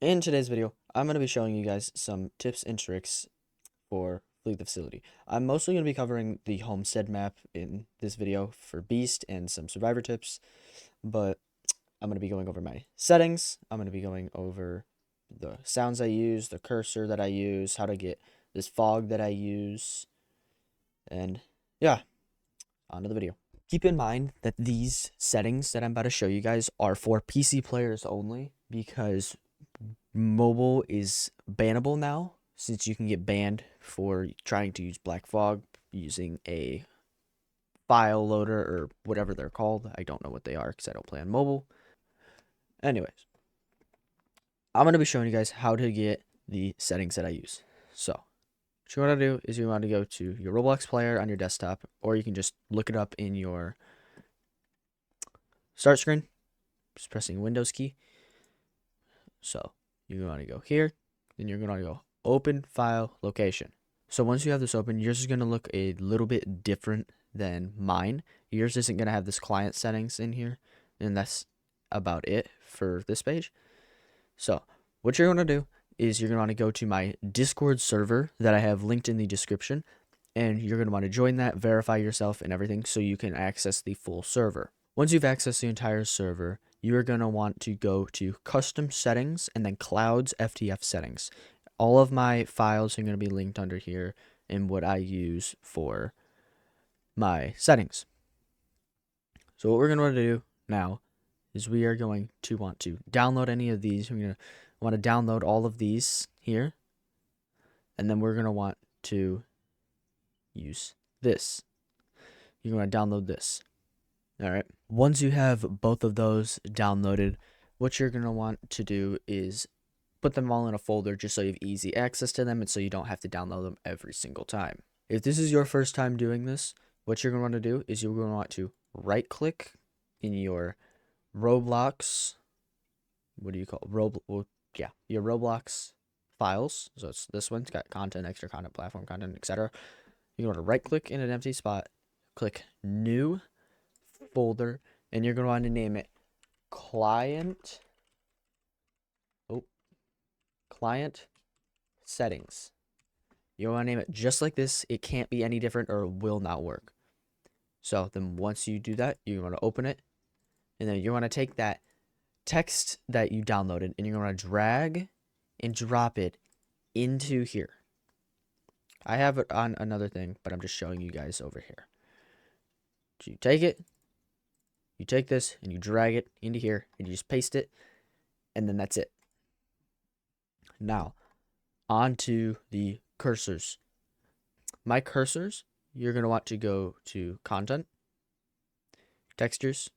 In today's video, I'm going to be showing you guys some tips and tricks for Flee the Facility. I'm mostly going to be covering the homestead map in this video for Beast and some survivor tips, but I'm going to be going over my settings. I'm going to be going over the sounds I use, the cursor that I use, how to get this fog that I use, and yeah, on to the video. Keep in mind that these settings that I'm about to show you guys are for PC players only because mobile is bannable now, since you can get banned for trying to use Black Fog using a file loader or whatever they're called. I don't know what they are because I don't play on mobile. Anyways, I'm going to be showing you guys how to get the settings that I use. So, what you want to do is you want to go to your Roblox player on your desktop, or you can just look it up in your start screen, just pressing Windows key. So, you want to go here, then you're going to go open file location. So once you have this open, yours is going to look a little bit different than mine. Yours isn't going to have this client settings in here, and that's about it for this page. So what you're going to do is you're going to want to go to my Discord server that I have linked in the description, and you're going to want to join that, verify yourself and everything so you can access the full server. Once you've accessed the entire server, you're going to want to go to custom settings and then clouds FTF settings. All of my files are going to be linked under here and what I use for my settings. So what we're going to want to do now is we are going to want to download any of these. We're going to want to download all of these here. And then we're going to want to use this. You're going to download this. All right. Once you have both of those downloaded, what you're going to want to do is put them all in a folder just so you have easy access to them and so you don't have to download them every single time. If this is your first time doing this, what you're going to want to do is you're going to want to right click in your Roblox, what do you call it? Your Roblox files. So it's this one, it's got content, extra content, platform content, etc. You're going to right click in an empty spot, click new folder, and you're going to want to name it client settings. You want to name it just like this. It can't be any different or it will not work. So then once you do that, you want to open it, and then you want to take that text that you downloaded and you're going to drag and drop it into here. I have it on another thing, but I'm just showing you guys over here. So you take it, you take this and you drag it into here and you just paste it, and then that's it. Now, on to the cursors. My cursors, you're going to want to go to content, textures,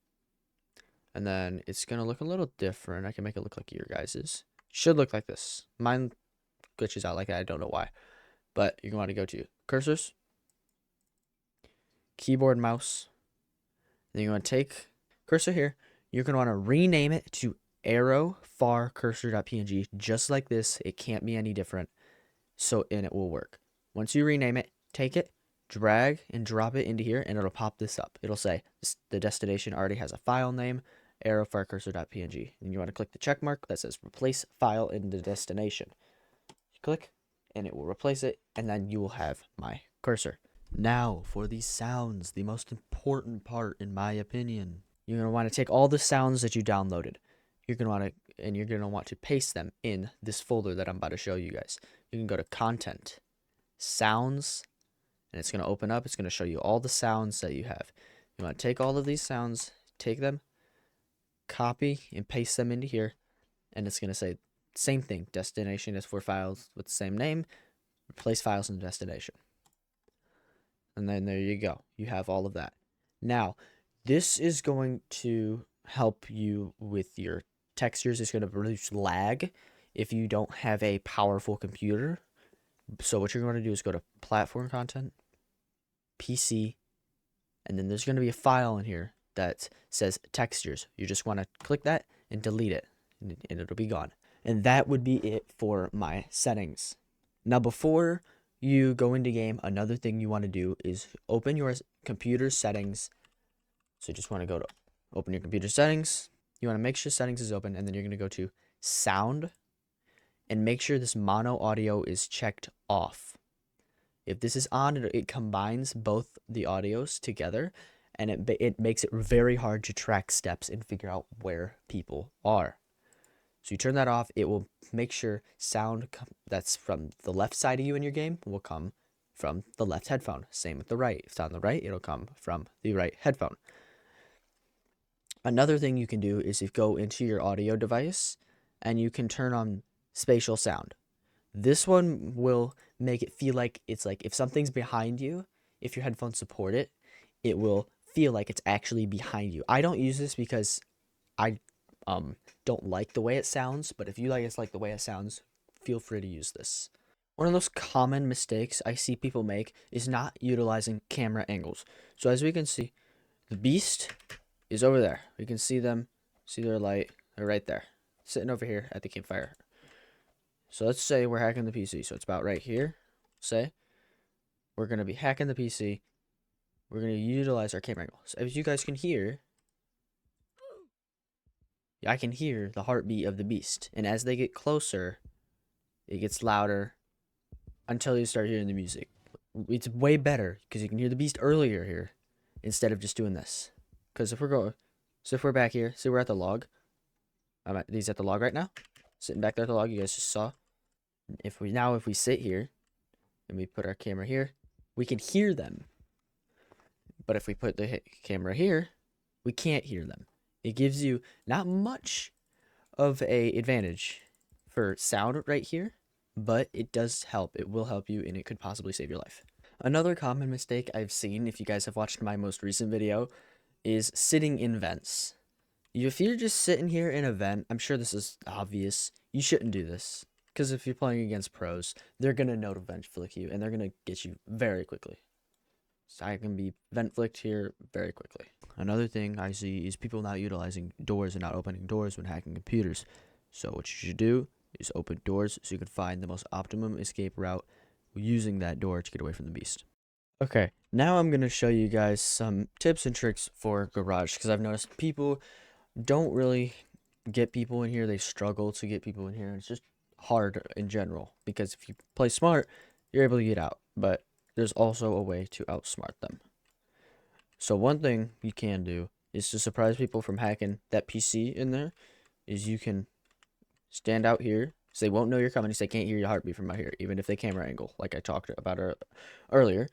and then it's going to look a little different. I can make it look like your guys's. Should look like this. Mine glitches out like that. I don't know why. But you're going to want to go to cursors, keyboard, mouse. Then you're going to take cursor here. You're going to want to rename it to arrow far cursor.png, just like this. It can't be any different. And it will work. Once you rename it, take it, drag and drop it into here, and it'll pop this up. It'll say the destination already has a file name, arrow far cursor.png. And you want to click the check mark that says replace file in the destination. You click, and it will replace it, and then you will have my cursor. Now for the sounds, the most important part in my opinion. You're going to want to take all the sounds that you downloaded. You're going to want to paste them in this folder that I'm about to show you guys. You can go to content, sounds, and it's going to open up. It's going to show you all the sounds that you have. You want to take all of these sounds, take them, copy and paste them into here, and it's going to say same thing. Destination is for files with the same name. Replace files in the destination. And then there you go. You have all of that. Now, this is going to help you with your textures. It's going to reduce lag if you don't have a powerful computer. So what you're going to do is go to platform content, PC, and then there's going to be a file in here that says textures. You just want to click that and delete it, and it'll be gone. And that would be it for my settings. Now, before you go into game, another thing you want to do is open your computer settings. So you just want to go to open your computer settings. You want to make sure settings is open, and then you're going to go to sound, and make sure this mono audio is checked off. If this is on, it combines both the audios together, and it makes it very hard to track steps and figure out where people are. So you turn that off, it will make sure sound that's from the left side of you in your game will come from the left headphone. Same with the right. If it's on the right, it'll come from the right headphone. Another thing you can do is you go into your audio device and you can turn on spatial sound. This one will make it feel like it's like if something's behind you, if your headphones support it, it will feel like it's actually behind you. I don't use this because I don't like the way it sounds, but if you guys like the way it sounds, feel free to use this. One of those common mistakes I see people make is not utilizing camera angles. So as we can see, the beast is over there. We can see them, see their light. They're right there, sitting over here at the campfire. So let's say we're hacking the PC. So it's about right here. Say we're going to be hacking the PC. We're going to utilize our camera angle. So as you guys can hear, I can hear the heartbeat of the beast. And as they get closer, it gets louder until you start hearing the music. It's way better because you can hear the beast earlier here instead of just doing this. Because if we're back here, see we're at the log. He's at the log right now. Sitting back there at the log, you guys just saw. If we sit here and we put our camera here, we can hear them. But if we put the camera here, we can't hear them. It gives you not much of a advantage for sound right here, but it does help. It will help you, and it could possibly save your life. Another common mistake I've seen, if you guys have watched my most recent video, is sitting in vents. If you're just sitting here in a vent, I'm sure this is obvious. You shouldn't do this, because if you're playing against pros, they're going to know to vent flick you, and they're going to get you very quickly. So I can be vent flicked here very quickly. Another thing I see is people not utilizing doors and not opening doors when hacking computers. So what you should do is open doors so you can find the most optimum escape route using that door to get away from the beast. Okay, now I'm going to show you guys some tips and tricks for Garage, because I've noticed people don't really get people in here. They struggle to get people in here. It's just hard in general, because if you play smart, you're able to get out, but there's also a way to outsmart them. So one thing you can do is to surprise people from hacking that PC in there is you can stand out here, so they won't know you're coming, so they can't hear your heartbeat from out here, even if they camera angle, like I talked about earlier.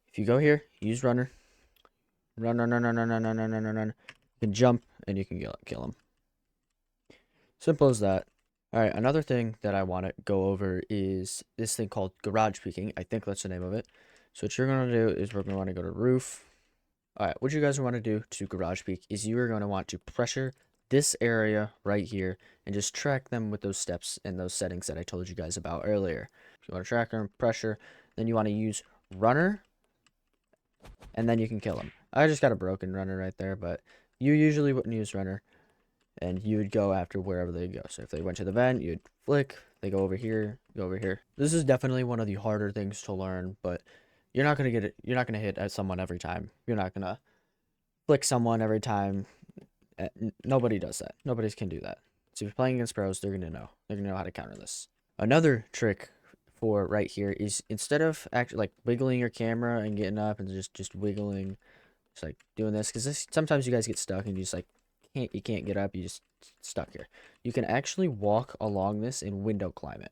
If you go here, use runner, run, you can jump, and you can kill them. Simple as that. Alright, another thing that I want to go over is this thing called garage peeking. I think that's the name of it. So what you're going to do is we're going to want to go to roof. Alright, what you guys want to do to garage peek is you are going to want to pressure this area right here and just track them with those steps and those settings that I told you guys about earlier. If you want to track them, pressure, then you want to use runner, and then you can kill them. I just got a broken runner right there, but you usually wouldn't use runner. And you would go after wherever they go. So if they went to the vent, you'd flick. They go over here, go over here. This is definitely one of the harder things to learn, but you're not gonna get it. You're not gonna hit at someone every time. You're not gonna flick someone every time. Nobody does that. Nobody can do that. So if you're playing against pros, they're gonna know. They're gonna know how to counter this. Another trick for right here is instead of actually like wiggling your camera and getting up and just wiggling, just like doing this, because sometimes you guys get stuck and you just like you can't get up, you just stuck here. You can actually walk along this and window climb it.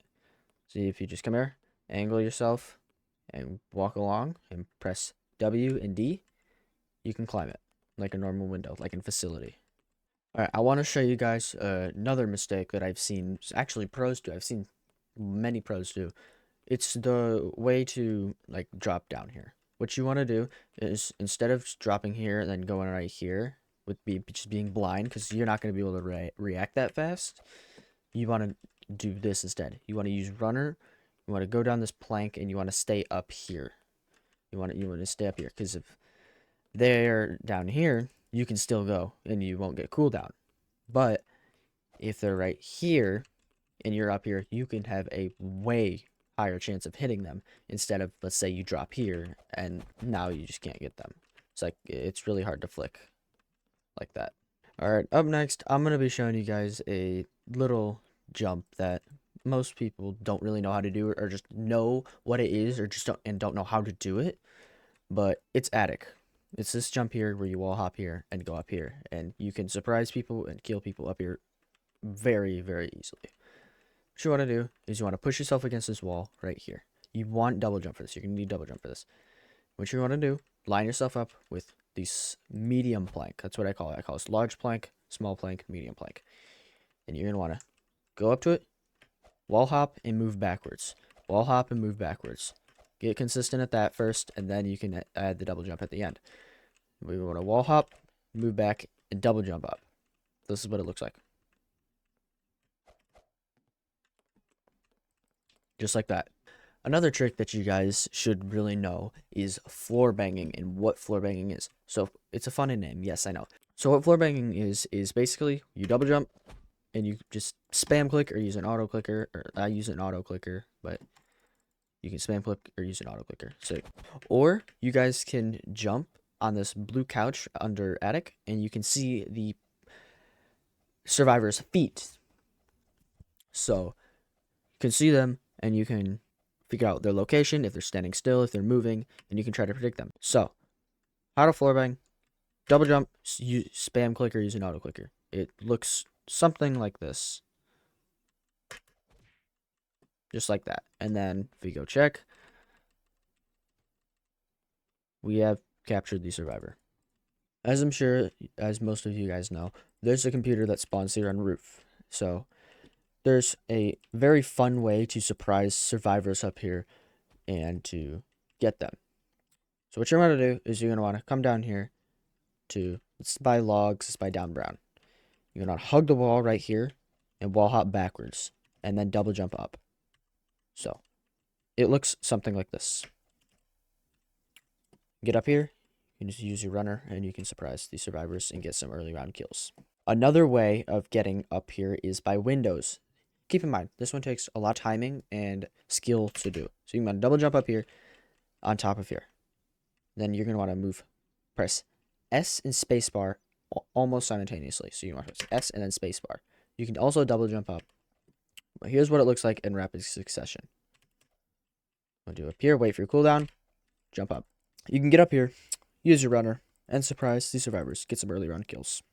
See, if you just come here, angle yourself and walk along and press W and D, you can climb it like a normal window, like in Facility. Alright, I want to show you guys another mistake that I've seen actually pros do. I've seen many pros do. It's the way to like drop down here. What you want to do is instead of just dropping here and then going right here, with just being blind, because you're not going to be able to react that fast, you want to do this instead. You want to use runner, you want to go down this plank, and you want to stay up here. You want to stay up here, because if they're down here, you can still go, and you won't get cooldown. But if they're right here, and you're up here, you can have a way higher chance of hitting them, instead of, let's say you drop here, and now you just can't get them. It's like, it's really hard to flick like that. Alright, up next, I'm going to be showing you guys a little jump that most people don't really know how to do it, or just know what it is, or just don't know how to do it. But it's attic. It's this jump here where you wall hop here and go up here, and you can surprise people and kill people up here very, very easily. What you want to do is you want to push yourself against this wall right here. You want double jump for this. You're going to need double jump for this. What you want to do, line yourself up with this medium plank. That's what I call it. I call this large plank, small plank, medium plank. And you're going to want to go up to it, wall hop, and move backwards. Wall hop and move backwards. Get consistent at that first, and then you can add the double jump at the end. We want to wall hop, move back, and double jump up. This is what it looks like. Just like that. Another trick that you guys should really know is floor banging and what floor banging is. So it's a funny name, yes, I know. So what floor banging is basically you double jump and you just spam click or use an auto clicker, or I use an auto clicker, but you can spam click or use an auto clicker. So, or you guys can jump on this blue couch under attic and you can see the survivor's feet. So you can see them and you can figure out their location, if they're standing still, if they're moving, and you can try to predict them. So, how to floor bang, double jump, use spam clicker, use an auto clicker. It looks something like this. Just like that. And then, if we go check, we have captured the survivor. As I'm sure, as most of you guys know, there's a computer that spawns here on roof. So, there's a very fun way to surprise survivors up here and to get them. So what you're going to do is you're going to want to come down here to, let's buy logs, let's buy down brown. You're going to hug the wall right here and wall hop backwards and then double jump up. So it looks something like this. Get up here, you can just use your runner and you can surprise the survivors and get some early round kills. Another way of getting up here is by windows. Keep in mind, this one takes a lot of timing and skill to do. So you can double jump up here on top of here. Then you're going to want to press S and spacebar almost simultaneously. So you want to press S and then spacebar. You can also double jump up. But here's what it looks like in rapid succession. I'll do up here, wait for your cooldown, jump up. You can get up here, use your runner, and surprise the survivors. Get some early round kills.